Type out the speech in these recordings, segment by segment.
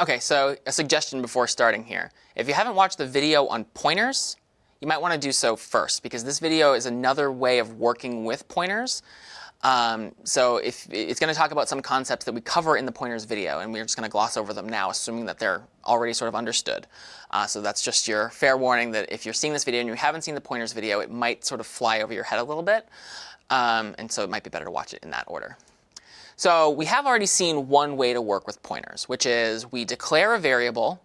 Okay, so a suggestion before starting here. If you haven't watched the video on pointers, you might want to do so first, because this video is another way of working with pointers. So if it's going to talk about some concepts that we cover in the pointers video, and we're just going to gloss over them now, assuming that they're already sort of understood. So that's just your fair warning that if you're seeing this video and you haven't seen the pointers video, it might sort of fly over your head a little bit. And so it might be better to watch it in that order. So we have already seen one way to work with pointers, which is we declare a variable,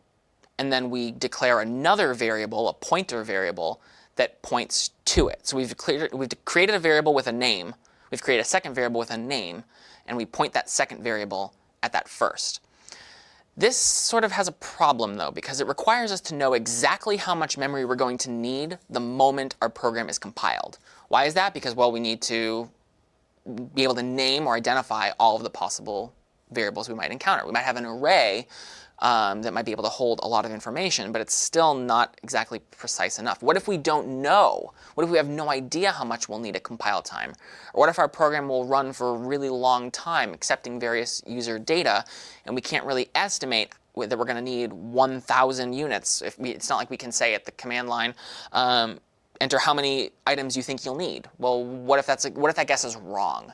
and then we declare another variable, a pointer variable, that points to it. So we've created a variable with a name. We've created a second variable with a name, and we point that second variable at that first. This sort of has a problem, though, because it requires us to know exactly how much memory we're going to need the moment our program is compiled. Why is that? Because, well, we need to be able to name or identify all of the possible variables we might encounter. We might have an array that might be able to hold a lot of information, but it's still not exactly precise enough. What if we don't know? What if we have no idea how much we'll need at compile time? Or what if our program will run for a really long time accepting various user data, and we can't really estimate that we're going to need 1,000 units? It's not like we can say at the command line, enter how many items you think you'll need. Well, what if that guess is wrong?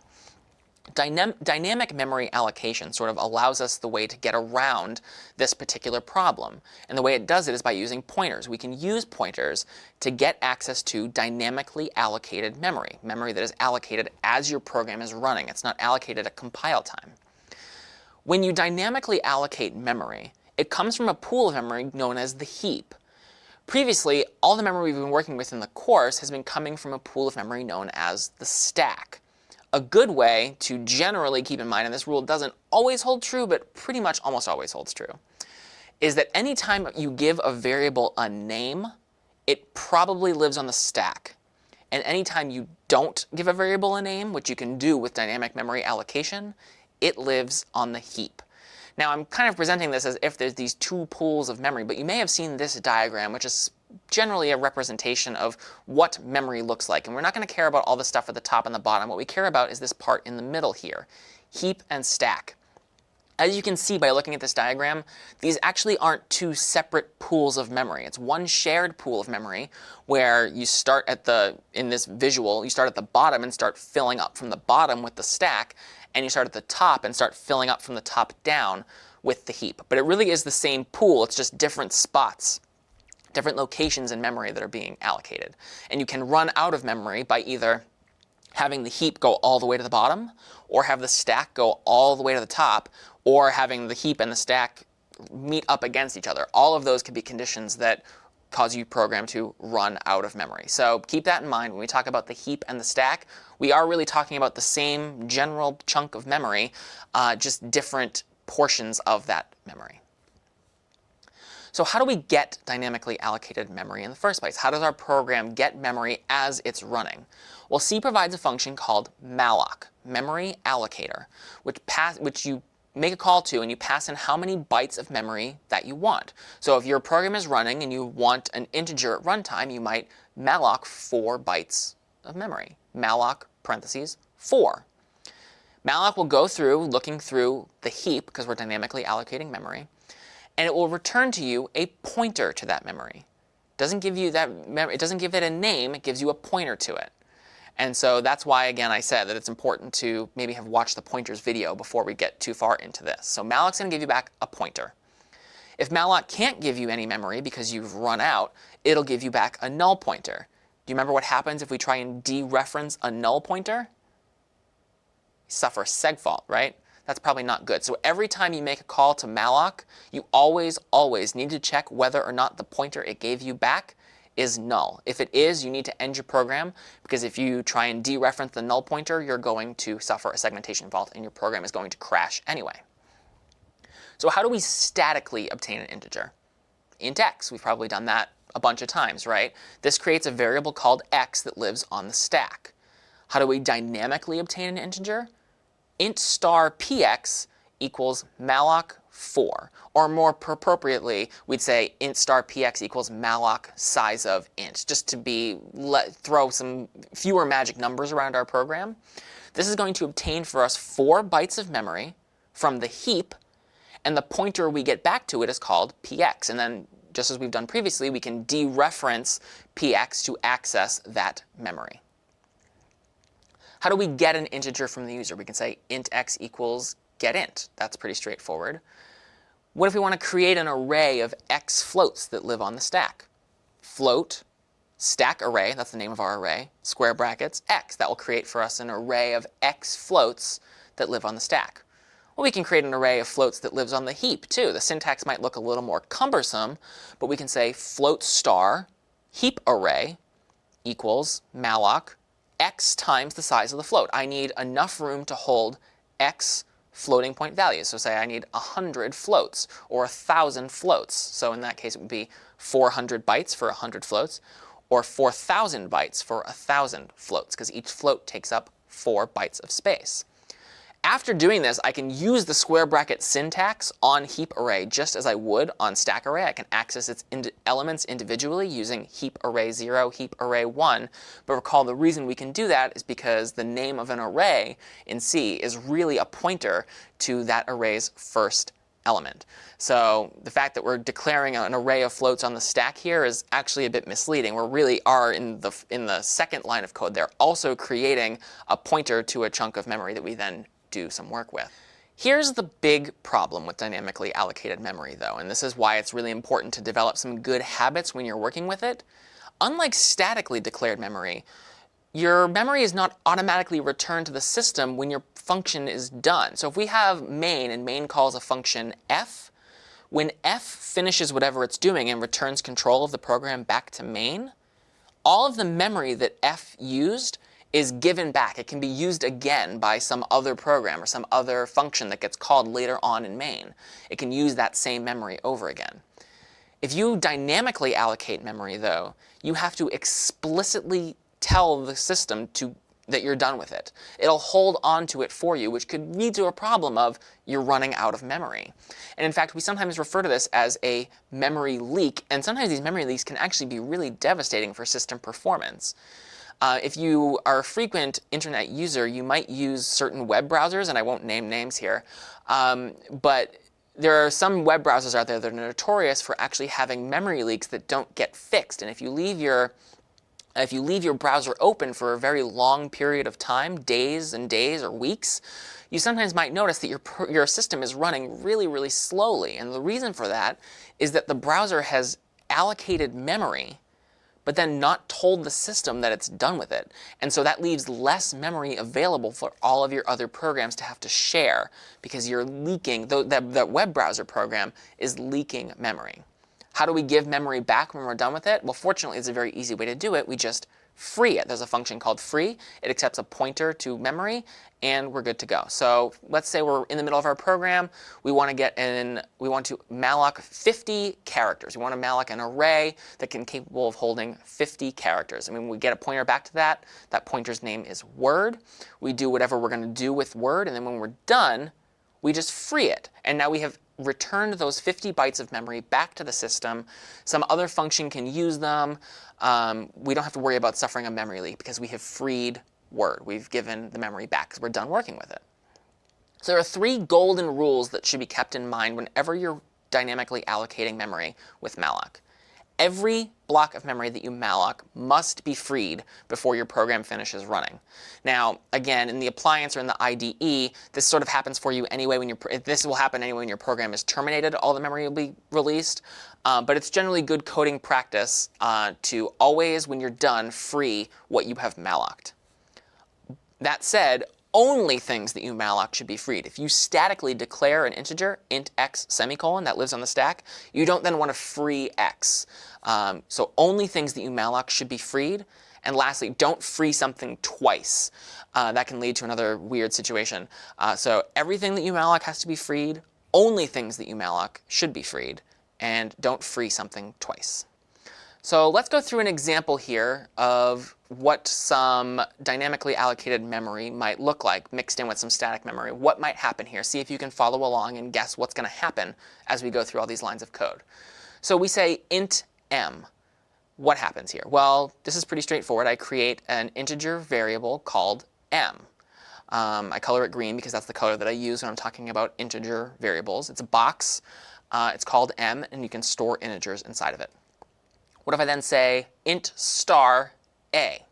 Dynamic memory allocation sort of allows us the way to get around this particular problem. And the way it does it is by using pointers. We can use pointers to get access to dynamically allocated memory, memory that is allocated as your program is running. It's not allocated at compile time. When you dynamically allocate memory, it comes from a pool of memory known as the heap. Previously, all the memory we've been working with in the course has been coming from a pool of memory known as the stack. A good way to generally keep in mind, and this rule doesn't always hold true, but pretty much almost always holds true, is that anytime you give a variable a name, it probably lives on the stack. And anytime you don't give a variable a name, which you can do with dynamic memory allocation, it lives on the heap. Now, I'm kind of presenting this as if there's these two pools of memory, but you may have seen this diagram, which is generally a representation of what memory looks like. And we're not going to care about all the stuff at the top and the bottom. What we care about is this part in the middle here, heap and stack. As you can see by looking at this diagram, these actually aren't two separate pools of memory. It's one shared pool of memory where you start in this visual, you start at the bottom and start filling up from the bottom with the stack, and you start at the top and start filling up from the top down with the heap. But it really is the same pool. It's just different spots, different locations in memory that are being allocated. And you can run out of memory by either having the heap go all the way to the bottom, or have the stack go all the way to the top, or having the heap and the stack meet up against each other. All of those could be conditions that cause your program to run out of memory. So keep that in mind when we talk about the heap and the stack. We are really talking about the same general chunk of memory, just different portions of that memory. So how do we get dynamically allocated memory in the first place? How does our program get memory as it's running? Well, C provides a function called malloc, memory allocator, which you make a call to and you pass in how many bytes of memory that you want. So if your program is running and you want an integer at runtime, you might malloc 4 bytes of memory. Malloc parentheses 4. Malloc will go through looking through the heap, because we're dynamically allocating memory, and it will return to you a pointer to that memory. It doesn't give it a name, it gives you a pointer to it. And so that's why, again, I said that it's important to maybe have watched the pointers video before we get too far into this. So malloc's going to give you back a pointer. If malloc can't give you any memory because you've run out, it'll give you back a null pointer. Do you remember what happens if we try and dereference a null pointer? You suffer a seg fault, right? That's probably not good. So every time you make a call to malloc, you always need to check whether or not the pointer it gave you back is null. If it is, you need to end your program, because if you try and dereference the null pointer, you're going to suffer a segmentation fault and your program is going to crash anyway. So how do we statically obtain an integer? Int x. We've probably done that a bunch of times, right? This creates a variable called x that lives on the stack. How do we dynamically obtain an integer? Int star px equals malloc 4. Or more appropriately, we'd say int star px equals malloc size of int, just to throw some fewer magic numbers around our program. This is going to obtain for us 4 bytes of memory from the heap, and the pointer we get back to it is called px. And then, just as we've done previously, we can dereference px to access that memory. How do we get an integer from the user? We can say int x equals getInt. That's pretty straightforward. What if we want to create an array of x floats that live on the stack? Float, stack array, that's the name of our array, square brackets, x. That will create for us an array of x floats that live on the stack. Well, we can create an array of floats that lives on the heap, too. The syntax might look a little more cumbersome, but we can say float star heap array equals malloc x times the size of the float. I need enough room to hold x floating point values. So say I need 100 floats or 1,000 floats. So in that case, it would be 400 bytes for 100 floats, or 4,000 bytes for 1,000 floats, because each float takes up 4 bytes of space. After doing this, I can use the square bracket syntax on heap array just as I would on stack array. I can access its elements individually using heap array 0, heap array 1. But recall, the reason we can do that is because the name of an array in C is really a pointer to that array's first element. So the fact that we're declaring an array of floats on the stack here is actually a bit misleading. We really are, in the second line of code there, also creating a pointer to a chunk of memory that we then do some work with. Here's the big problem with dynamically allocated memory, though, and this is why it's really important to develop some good habits when you're working with it. Unlike statically declared memory, your memory is not automatically returned to the system when your function is done. So if we have main, and main calls a function f, when f finishes whatever it's doing and returns control of the program back to main, all of the memory that f used is given back. It can be used again by some other program or some other function that gets called later on in main. It can use that same memory over again. If you dynamically allocate memory, though, you have to explicitly tell the system that you're done with it. It'll hold on to it for you, which could lead to a problem of you're running out of memory. And in fact, we sometimes refer to this as a memory leak, and sometimes these memory leaks can actually be really devastating for system performance. If you are a frequent internet user, you might use certain web browsers, and I won't name names here, but there are some web browsers out there that are notorious for actually having memory leaks that don't get fixed. And if you leave your browser open for a very long period of time, days and days or weeks, you sometimes might notice that your system is running really, really slowly. And the reason for that is that the browser has allocated memory, but then not told the system that it's done with it. And so that leaves less memory available for all of your other programs to have to share, because you're leaking, that web browser program is leaking memory. How do we give memory back when we're done with it? Well, fortunately, it's a very easy way to do it. We just free it. There's a function called free. It accepts a pointer to memory, and we're good to go. So let's say we're in the middle of our program. We want to malloc 50 characters. We want to malloc an array that can capable of holding 50 characters. And when we get a pointer back to that pointer's name is word. We do whatever we're going to do with word, and then when we're done, we just free it. And now we have returned those 50 bytes of memory back to the system. Some other function can use them. We don't have to worry about suffering a memory leak because we have freed word. We've given the memory back because we're done working with it. So there are 3 golden rules that should be kept in mind whenever you're dynamically allocating memory with malloc. Every block of memory that you malloc must be freed before your program finishes running. Now, again, in the appliance or in the IDE, this sort of happens for you anyway this will happen anyway when your program is terminated. All the memory will be released. But it's generally good coding practice to always, when you're done, free what you have malloced. That said, only things that you malloc should be freed. If you statically declare an integer, int x semicolon, that lives on the stack, you don't then want to free x. So only things that you malloc should be freed. And lastly, don't free something twice. That can lead to another weird situation. So everything that you malloc has to be freed. Only things that you malloc should be freed. And don't free something twice. So let's go through an example here of what some dynamically allocated memory might look like mixed in with some static memory. What might happen here? See if you can follow along and guess what's going to happen as we go through all these lines of code. So we say int m. What happens here? Well, this is pretty straightforward. I create an integer variable called m. I color it green because that's the color that I use when I'm talking about integer variables. It's a box. It's called M, and you can store integers inside of it. What if I then say int star a?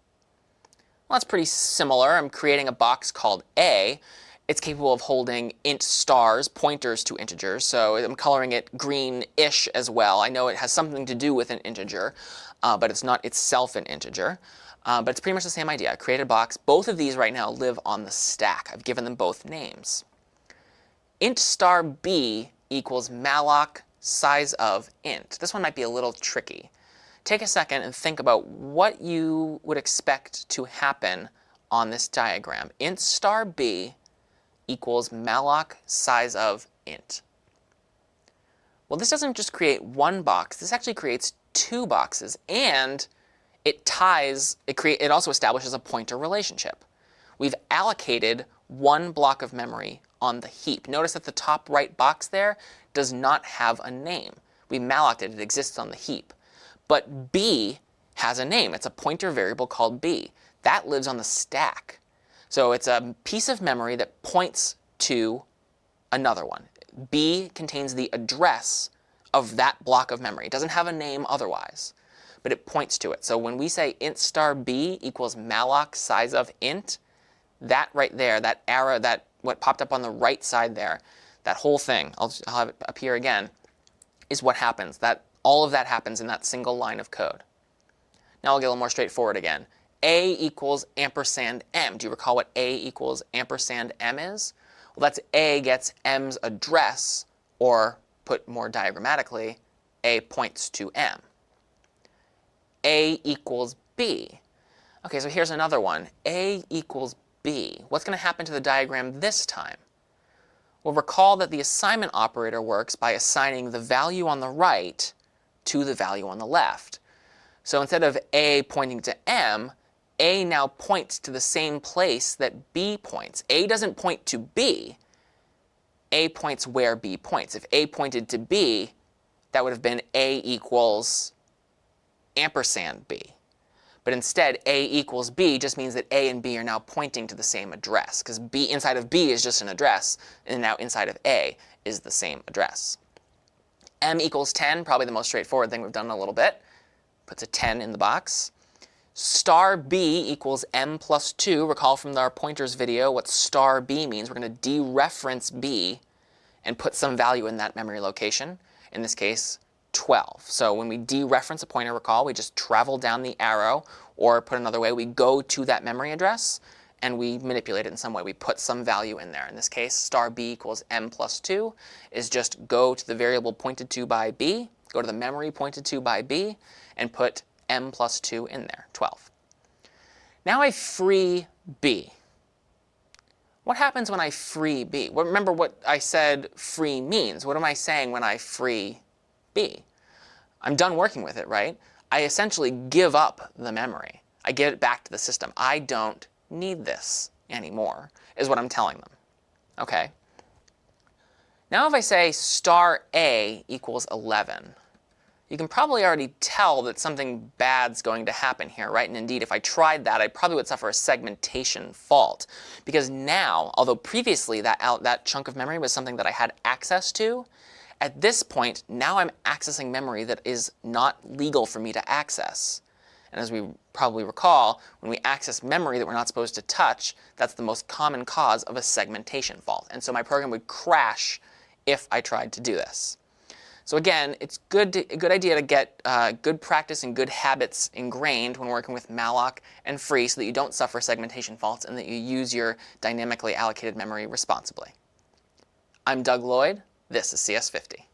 Well, that's pretty similar. I'm creating a box called a. It's capable of holding int stars, pointers to integers, so I'm coloring it green-ish as well. I know it has something to do with an integer, but it's not itself an integer. But it's pretty much the same idea. I created a box. Both of these right now live on the stack. I've given them both names. Int star b equals malloc size of int. This one might be a little tricky. Take a second and think about what you would expect to happen on this diagram. Int star b equals malloc size of int. Well, this doesn't just create one box. This actually creates two boxes, and it also establishes a pointer relationship. We've allocated one block of memory on the heap. Notice that the top right box there does not have a name. We malloced it. It exists on the heap. But b has a name. It's a pointer variable called b. That lives on the stack. So it's a piece of memory that points to another one. B contains the address of that block of memory. It doesn't have a name otherwise, but it points to it. So when we say int star b equals malloc size of int, that right there, that arrow, what popped up on the right side there, that whole thing, I'll have it up here again, is what happens. All of that happens in that single line of code. Now I'll get a little more straightforward again. A equals ampersand m. Do you recall what A equals ampersand m is? Well, that's A gets m's address, or put more diagrammatically, A points to m. A equals b. Okay, so here's another one. A equals b. What's going to happen to the diagram this time? Well, recall that the assignment operator works by assigning the value on the right to the value on the left. So instead of A pointing to m, A now points to the same place that B points. A doesn't point to B. A points where B points. If A pointed to B, that would have been A equals ampersand B. But instead, A equals B just means that A and B are now pointing to the same address, because B inside of B is just an address, and now inside of A is the same address. M equals 10, probably the most straightforward thing we've done in a little bit. Puts a 10 in the box. Star b equals m plus 2. Recall from our pointers video what star b means. We're going to dereference b and put some value in that memory location. In this case, 12. So when we dereference a pointer, recall, we just travel down the arrow, or put another way, we go to that memory address and we manipulate it in some way. We put some value in there. In this case, star b equals m plus 2 is just go to the variable pointed to by b, go to the memory pointed to by b, and put m plus 2 in there, 12. Now I free b. What happens when I free b? Well, remember what I said free means. What am I saying when I free b? I'm done working with it, right? I essentially give up the memory. I give it back to the system. I don't need this anymore, is what I'm telling them. Okay. Now if I say star a equals 11, you can probably already tell that something bad's going to happen here, right? And indeed, if I tried that, I probably would suffer a segmentation fault. Because now, although previously that chunk of memory was something that I had access to, at this point, now I'm accessing memory that is not legal for me to access. And as we probably recall, when we access memory that we're not supposed to touch, that's the most common cause of a segmentation fault. And so my program would crash if I tried to do this. So again, it's a good idea to get good practice and good habits ingrained when working with malloc and free so that you don't suffer segmentation faults and that you use your dynamically allocated memory responsibly. I'm Doug Lloyd. This is CS50.